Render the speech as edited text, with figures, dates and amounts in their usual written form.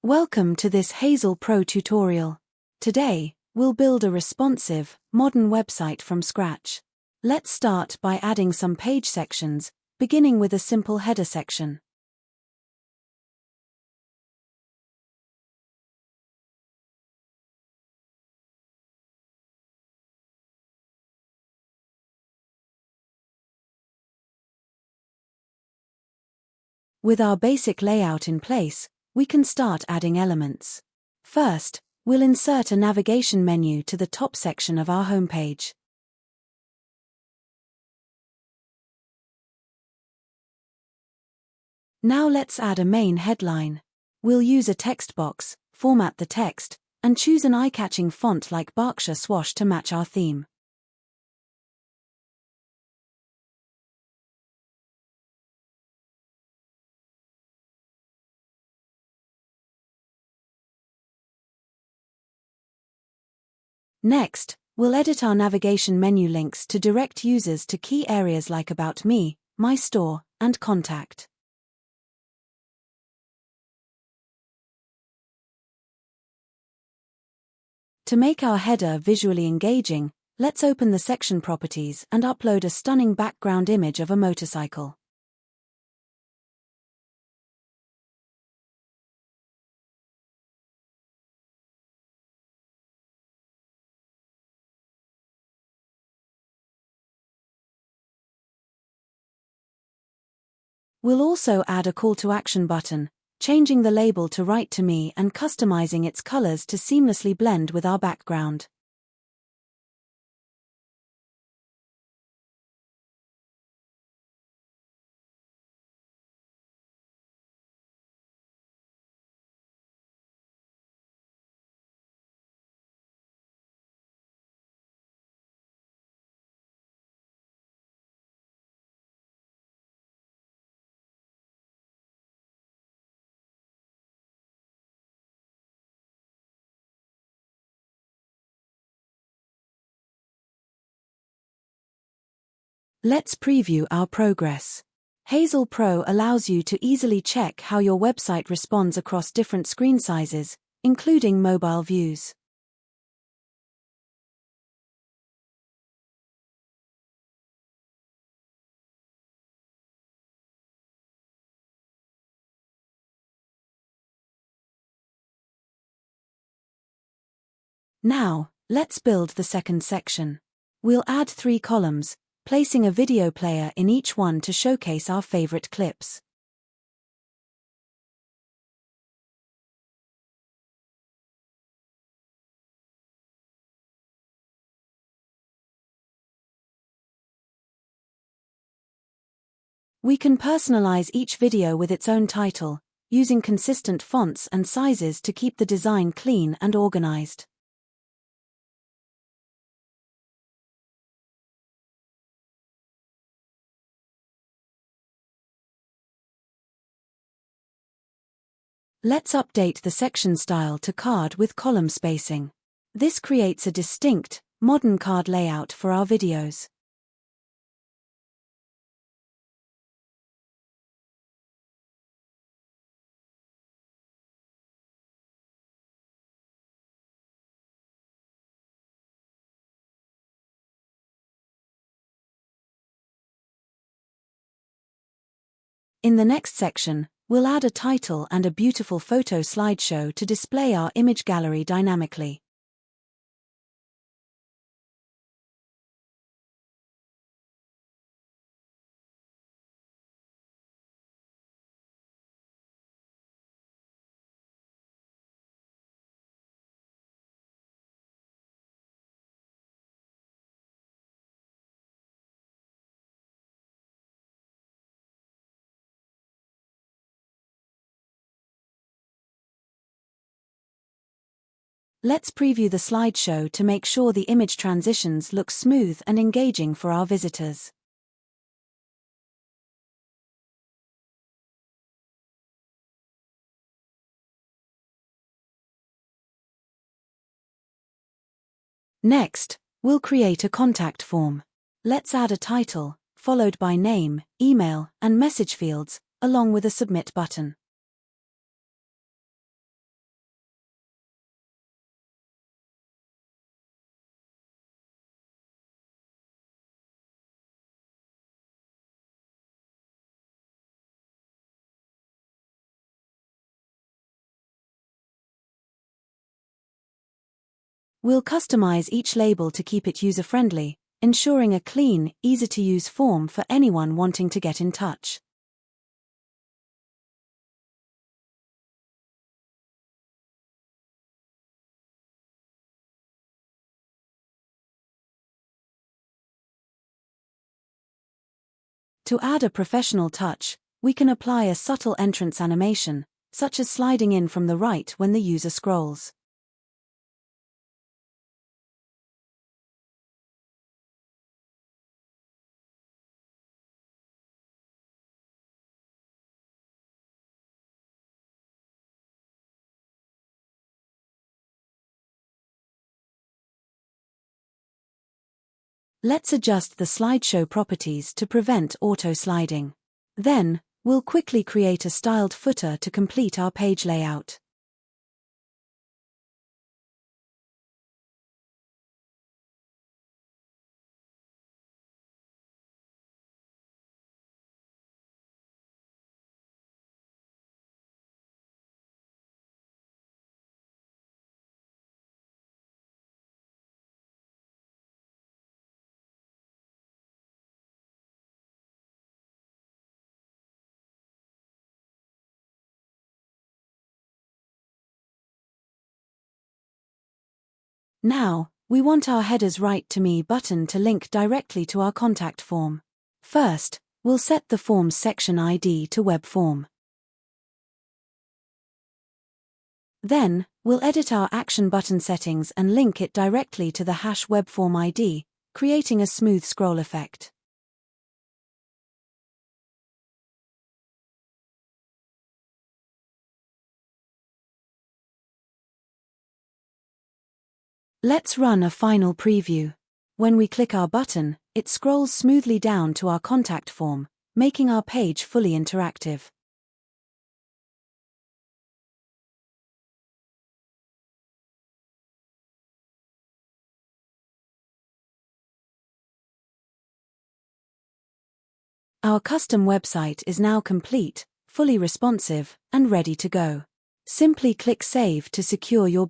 Welcome to this Hazel Pro tutorial. Today, we'll build a responsive, modern website from scratch. Let's start by adding some page sections, beginning with a simple header section. With our basic layout in place, we can start adding elements. First, we'll insert a navigation menu to the top section of our homepage. Now let's add a main headline. We'll use a text box, format the text, and choose an eye-catching font like Berkshire Swash to match our theme. Next, we'll edit our navigation menu links to direct users to key areas like About Me, My Store, and Contact. To make our header visually engaging, let's open the section properties and upload a stunning background image of a motorcycle. We'll also add a call to action button, changing the label to Write to Me and customizing its colors to seamlessly blend with our background. Let's preview our progress. Hazel Pro allows you to easily check how your website responds across different screen sizes, including mobile views. Now, let's build the second section. We'll add 3 columns, placing a video player in each one to showcase our favorite clips. We can personalize each video with its own title, using consistent fonts and sizes to keep the design clean and organized. Let's update the section style to card with column spacing. This creates a distinct, modern card layout for our videos. In the next section, we'll add a title and a beautiful photo slideshow to display our image gallery dynamically. Let's preview the slideshow to make sure the image transitions look smooth and engaging for our visitors. Next, we'll create a contact form. Let's add a title, followed by name, email, and message fields, along with a submit button. We'll customize each label to keep it user-friendly, ensuring a clean, easy-to-use form for anyone wanting to get in touch. To add a professional touch, we can apply a subtle entrance animation, such as sliding in from the right when the user scrolls. Let's adjust the slideshow properties to prevent auto-sliding. Then, we'll quickly create a styled footer to complete our page layout. Now, we want our Headers Write to Me button to link directly to our contact form. First, we'll set the form's section ID to Web Form. Then, we'll edit our action button settings and link it directly to the #Web Form ID, creating a smooth scroll effect. Let's run a final preview. When we click our button, it scrolls smoothly down to our contact form, making our page fully interactive. Our custom website is now complete, fully responsive, and ready to go. Simply click Save to secure your